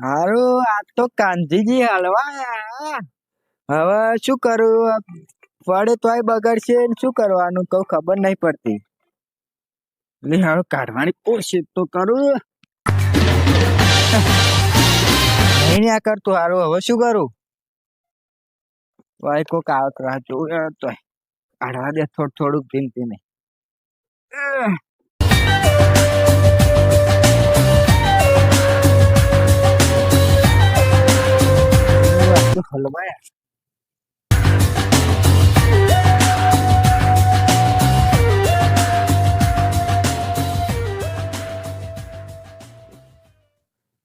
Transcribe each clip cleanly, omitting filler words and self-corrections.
હારું આ તો કાંધીજી હલવા. હવે શું કરું? પડે તોય બગડશે ને શું કરવાનું કઉ ખબર નહીં પડતી. એટલે હારું કાઢવાની કોશિશ તો કરું. નહીં આ કરતું હારું. હવે શું કરું? ભાઈ કોક આવત રાહ જોઉં તોય કાઢવા દે થોડુંક ધીમે ધીમે. હલવાયા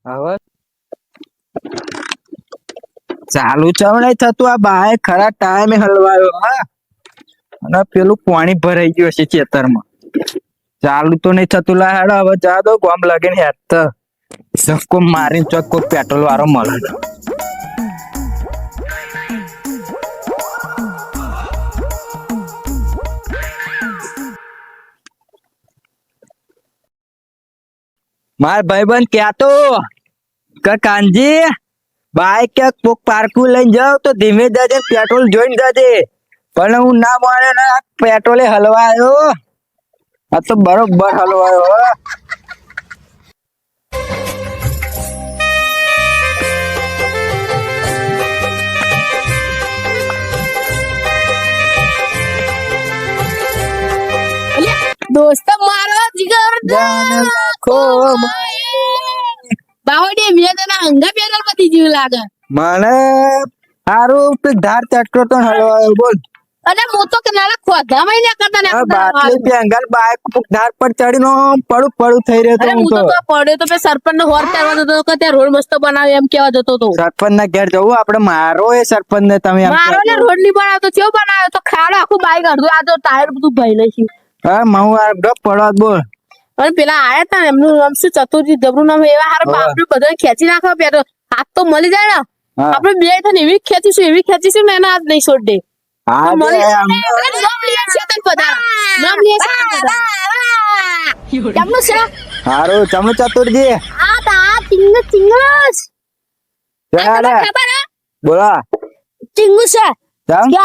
હવે ચાલુ ચવણાઈ થતું. આ બાએ ખરા ટાઈમે હલવાયો. હા અને પેલું પાણી ભરાઈ ગયું હશે ખેતરમાં. ચાલુ તો નહીં થતું. લા હેડો હવે જા દો ગોમ લાગે ને હેડ તો ધક્કો મારીને ચોખ્ખો પેટ્રોલ વાળો મળે. માર ભાઈબંધ ક્યાં તો કાનજી બાઈક કે કોક પાર્કું લઈને જાવ તો ધીમે જજે, પેટ્રોલ જોઈને જજે. પણ હું ના માને ને પેટ્રોલે હલવાયો. આ તો બરોબર હલવાયો. દોસ્ત મારો જીગર બાહોડી મેં તને હંગા પેટ્રોલ પતી જેવું લાગે. મને સારું ધાર ટ્રેક્ટર તો હલવાયો. બોલ. અને હું તો નાના ખોધામાં ને કરતા ને બાટલી પેંગલ બાઈક ધાર પર ચડીનો પડું થઈ રહ્યો તો. હું તો પડ્યો તો મેં સરપંચ નો હોર કરવાનો હતો કે ત્યાં રોડ મસ્ત બનાવ્યો એમ કેવા જતો તો. સરપંચ ના ઘેર જવું આપડે. મારો એ સરપંચ ને તમે મારો ને રોડ ની બનાવ્યો તો કેવો બનાવ્યો તો ખાડો આખું બાઈક અડધું આ તો ટાયર બધું ભાઈ લઈશું. હા હું આ પડવા બોલ. અને પેલા આયા તા એમનું નામ શું ચતુરજી જબરું નામ. એવા હારા આપણે બધા ખેંચી નાખવા પેટ્રોલ હાથ તો મળી જાય ને. આપડે બે થઈને એવી ખેંચીશું ને એના હાથ નહીં છોડ દે. હારું ચમુ ચતુરજી બોલા. ચિંગુ છે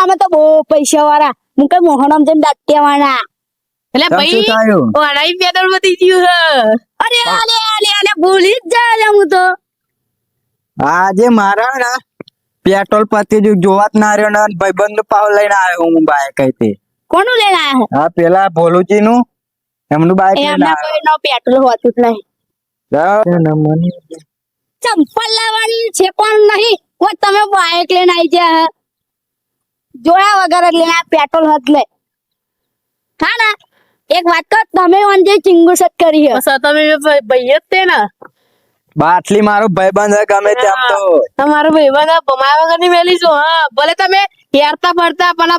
અમે તો બહુ પૈસા વાળા. હું કઈ મોહનમ જઈને દાટ્યા વાળા. એટલે ભાઈ ઓનાઈ પેટ્રોલ વધી ગયું હે. અરે આલે આલે આલે ભૂલી જ જાય હું તો. આજે મારા ને પેટ્રોલ પતી જો જોવા જ ના રહ્યો ને ભાઈબંધ નો પાવ લઈને આવ્યો હું બાઈક. કઈ કોનું લઈને આવ્યો? હા પેલા ભોલુજી નું એમનું બાઈક લઈને આવ્યો. પેટ્રોલ હોતું જ નહીં. ચંપલ લાવવાની છે કોણ નહીં. કોઈ તમે બાઈક લઈને આવી ગયા જોયા વગર જ લઈને પેટ્રોલ હદ લે. હા ને એક વાત કહો તમે અંજે ચિંગુસત કરી હે તમે ભાઈ જ તે ને. બાટલી મારો ભાઈબંધ ગમે તેમ તો તમારો ભાઈબંધ ભમાયા વગર ની મેલી છો. હા ભલે તમે હેરતા ફરતા પણ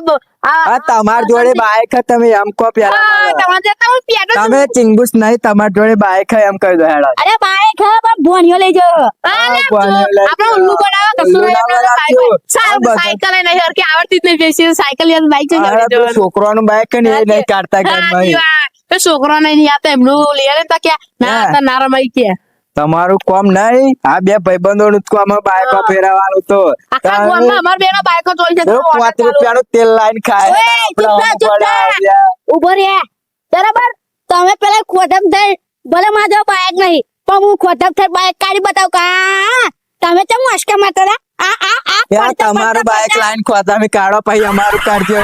તમાર જોડે બાઈક તમે એમ કહો પેલા તમે ચિંગુસ નહીં. તમાર જોડે બાઈક એમ કહી દો. હેડા અરે બાઈક હે પણ ભોણિયો લઈ જાઓ. આપણે ઉલ્લુ બનાવો સાયકલ નહીં હર કે આવડતી જ નહીં. બેસી સાયકલ યાર બાઈક છે છોકરાનું બાઈક ને એ નહીં કાઢતા કે છોકરો નહીં આ તો એમનું લઈ લે તા કે ના ના રમાઈ કે તમારું કોમ નહીં. આ બે ભાઈબંધો નું કોમ બાઈકો ફેરવાનું તો અમાર બેનો બાઈકો જોઈ છે. 5 રૂપિયાનું તેલ લાઈન ખાય. ઉભો રે બરાબર. તમે પેલા ખોટમ થઈ ભલે મારો બાઈક નહીં પણ હું ખોટમ થઈ બાઈક કાઢી બતાવ કા તમે કેમ મસ્કા મારતા તમારું બાઈક લાઈન ખોતા કાઢો પછી અમારું કાઢજો.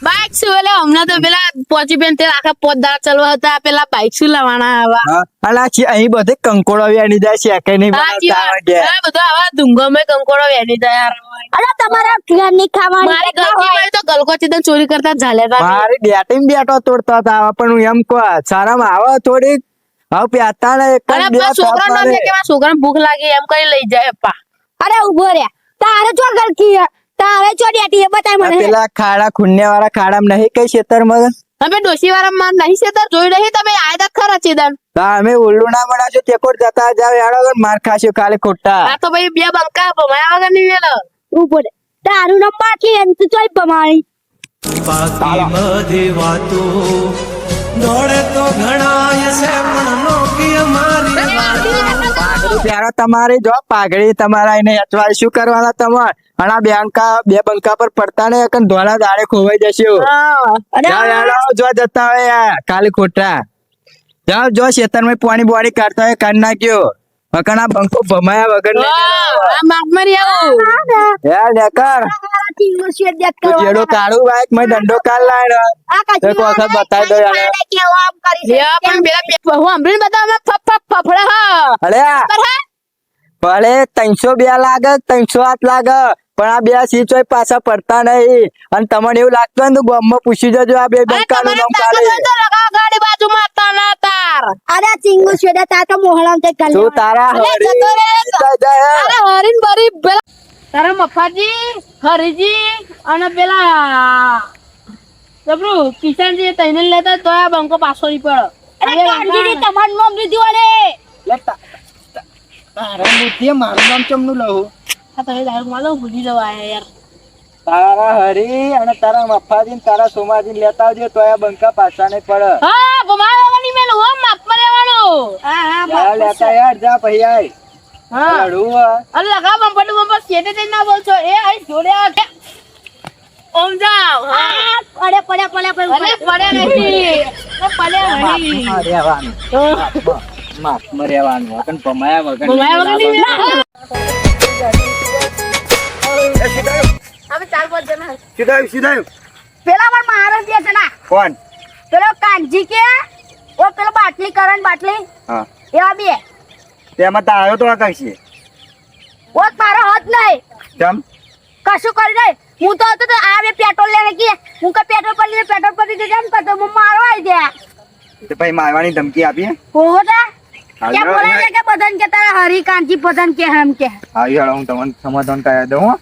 બાઈક શું એટલે હમણાં તો પેલા પોચી બેન તે આખા પોતદાર ચલવા હતા. પેલા બાઈક શું લાવવાના આવા અહીં બધે કંકોડો વેણી જાય છે કે નહીં બધું આવા ધુંગમે કંકોડો વેણી જાય. અરે તમારા ઘરની ખાવાની મારી ઘરની તો ગલકોચી તો ચોરી કરતા ઝાલે મારી ડેટિંગ બેટો તોડતા હતા. પણ હું એમ કહો સારામાં આવે થોડીક હવે પ્યાતા ને છોકરા ભૂખ લાગી એમ કરી લઈ જાય. અરે ઉભો રહ્યા તારે ચો ગલકી તારે ચો ડેટી બતાય મને. પેલા ખાડા ખુન્ને વાળા ખાડામાં નહીં કઈ ખેતરમાં અમે ડોસી વાળા માં નહીં ખેતર જોઈ નહીં. તમે આયદા ખરા ચેદન અમે ઉલ્લુ ના બનાવશો તે કોટ જતા જાવ યાર માર ખાશો કાલે ખોટા. આ તો ભાઈ બે બંકા ભમાયા વગર નહીં વેલો ઉપર તારું નામ બાકી એમ તો જોઈ ભમાણી બાકી બધી વાતો દોડે તો ઘણા છે પણ નોકી અમારી ત્યારે તમારી જો પાઘડી તમારા એને અચવાય શું કરવાના તમારે અને આ બે બંકા પર પડતા ને એક ધોળા દાડે ખોવાઈ જશે અને જાઓ યાર, જો જતા હોય યાર, ખાલી ખોટા જાઓ જો ખેતરમાં પાણી બોણી કાઢતા હોય કાઢી નાખ્યો વગર આ બંકો ભમાયા વગર આ માગમારી આવું યાર નેકર ચીંગુ શેડ દેખ તું જેડો કાઢું બાઈક મેં દંડો કાઢ લાવ્યો એક વખત બતાવી દો યાર. કેવો આમ કરી છે પણ પેલા હું હમણાં બતાવમાં ફપ ફપ ફફડા હા અરે ભલે 302 લાગે 308 લાગે પણ આ બે સીટ હોય પાછા પડતા નહીં અને તમને એવું લાગતું હોય ને તો ગામમાં પૂછી જજો આ બે બંકાનું નામ કાઢે ગાડી બાજુમાં તાના તાર અરે ચીંગુ શેડ તાર તો મોહળામ તે કરી તું તારા અરે હરીન બરી પેલા તારા મફાજી હરીજી અને પેલા જબરું કિશનજી તઈને લેતા તો આ બંકો પાછો ની પડો અરે કાંજીજી તમારું નામ લીધું અરે તારા બુદ્ધિએ મારું નામ ચમનું લઉં આ તમે ડાયરેક્ટ માલો ભૂલી જવા યાર તારા હરી અને તારા મફાજી ને તારા સોમાજી લેતા આવજો તો આ બંકા પાછા નહીં પડે હા ભમાવાની મેલ હો માપ મરેવાનું હા જા લેતા યાર જા પછી આય હા લડવું હે. અરે લગા બમ્પડ સેટે તે ના બોલશો એ આઈ જોડે આ ઓમ જાવ હા પડે પડે નહીં પડે રહેવાનું માપમાં રહેવાનું વગર ભમાયા વગર હવે ચાર પાંચ જણા સીધાયું પેલા પણ મારા દે છે ના કોણ પેલો કાંજી કે ઓ પેલો બાટલી કરણ બાટલી હા એવા બે તેમાં તો આવ્યો તો આ કઈ ઓ તારો હાથ નહીં જમ કશું કરી દે હું તો હતો તો આ બે પેટ્રોલ લેને કે હું કે પેટ્રોલ પર લે પેટ્રોલ પર દે જમ તો હું મારવા આવી દે તો ભાઈ મારવાની ધમકી આપી હોટા કે બોલાય કે બદન કે તારા હરી કાંજી બદન કે હમ કે આવી હાલો હું તમને સમાધાન કરી દઉં હો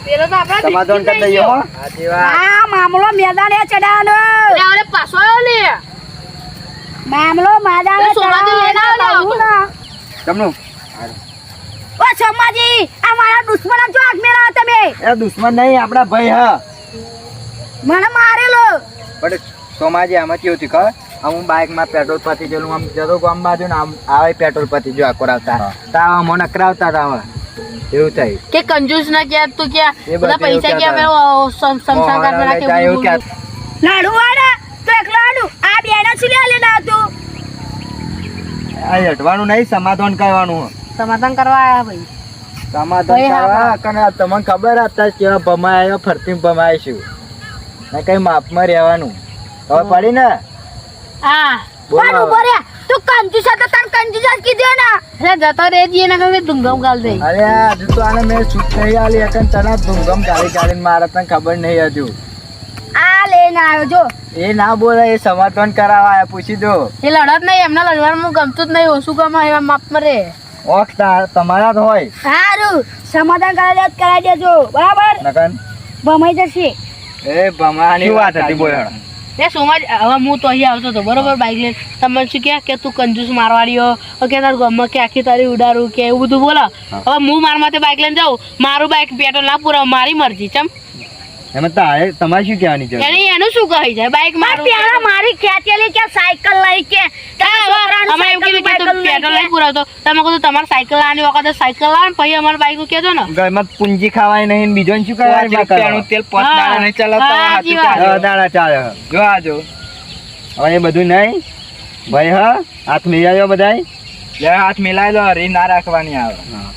પેલો તો આપડા સમાધાન કરી દઈએ હો આ મામલો મેદાને ચડાવવાનો લે અરે પાછો આવ્યો લે મામલો મેદાને ચડાવવાનો તમનું ઓ સમાજી આ મારા દુશ્મન જો આગ મેરા તમે એ દુશ્મન નહીં આપડા ભાઈ હા મને મારેલો પણ સોમાજી આમાં કેવું થયું ખબર હું બાઇક માં પેટ્રોલ પતી ગયેલું આમ જતો ગામ બાજુ ને આમ આવે પેટ્રોલ પતી જો આકોર આવતા તા મને નકરાવતા તા એવું થાય કે કંજૂસ ના કે તું કે એ બધા બધું પૈસા એવું કે કહેતા સંસાર કાઢ મોહન નાખે લઈ જાય એવું કે લાડુ વાડા તો એકલો લાડુ આ બેડા સુલે લેના તું આ હટવાનું નહીં સમાધાન કરવાનું સમાધાન કરવા આયા ભાઈ સમાધાન ભાઈ હા, કરવા કને તમને ખબર હતા કેવા ભમાયો ફરતી ભમાઈશું ને કઈ માપમાં રહેવાનું હવે પડી ને હા બોલો. પણ ઉભો રે તું કંજૂસ હતો તન કંજૂસ જ કીધું ને અરે જતો રે જી ને કે ધુંગમ ગાલ દે અરે હજુ તો આને મેં છૂટ નહીં આલી એકન તને ધૂમધમ ગાળી ગાળીને મારે તને ખબર નહીં હજુ આ લેને આવ્યો જો એ ના બોલે એ સમાધાન કરાવવા આયા પૂછી દો એ લડત નહીં એમના લડવાનું ગમતું જ નહીં ઓછું ગમે એવા માપ મરે ઓખ તમારા જ હોય સારું સમાધાન કરાવી દેજો બરાબર નકન ભમાઈ જશે એ ભમાની વાત હતી બોલ એ સોમાજ હવે હું તો અહીંયા આવતો હતો બરોબર બાઈક લઈને તમે શું કે તું કંજૂસ મારવાડીઓ કે તારું ગમમાં કે આખી તારી ઉડાડું કે એવું બધું બોલો હવે હું મારા માથે બાઈક લઈને જાઉં મારું બાઈક પેટ્રોલ ના પૂરાવ મારી મરજી ચમ એમાં તારે તમારે શું કહેવાની જરૂર એનું શું કહી જાય બાઈક મારું મારી ખેંચેલી કે સાયકલ લઈ કે અમે એવું કીધું કે તું પેટ્રોલ નહીં પુરાવતો તમે કહું તમારે સાયકલ લાવવાની વખતે સાયકલ લાવ ને પછી અમારા બાઈક કહેજો ને ઘરમાં પૂંજી ખાવાય નહીં બીજો શું કરવાનું તેલ પાંચ દાડા નહીં ચલાવતા દાડા ચાલે જો આ જો હવે એ બધું નહીં ભાઈ હા હાથ મિલાયો બધાય હાથ મિલાય લો હરી ના રાખવાની આવે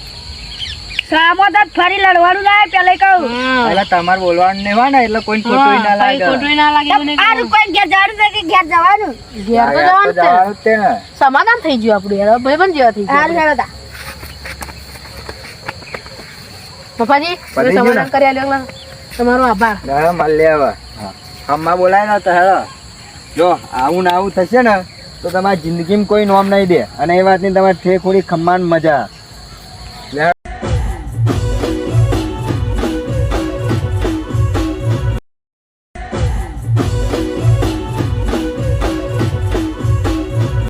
સામોદત ફરી લડવાનું ના પેલે કહું એટલે તમારે બોલવાનું નહીં હોય ને એટલે કોઈ ખોટું ના લાગે ખોટું ના લાગે આનું કોઈ ઘેર જવાનું છે કે ઘેર જવાનું ઘેર તો જવાનું છે જવાનું જ તે ને સમાધાન થઈ ગયું આપણું યાર ભાઈ પણ જેવા થઈ ગયું હારું હેડો પપ્પાજી પતી ગયું ને? સમાધાન કરી આલ્યો તમારો આભાર ના મળી હવે હમણાં બોલાય ને તો હેડો જો આવું ને આવું થશે ને તો તમારી જિંદગીમાં કોઈ નોમ નહીં દે અને એ વાતની તમારે ઠેખોડી ખમ્માન મજા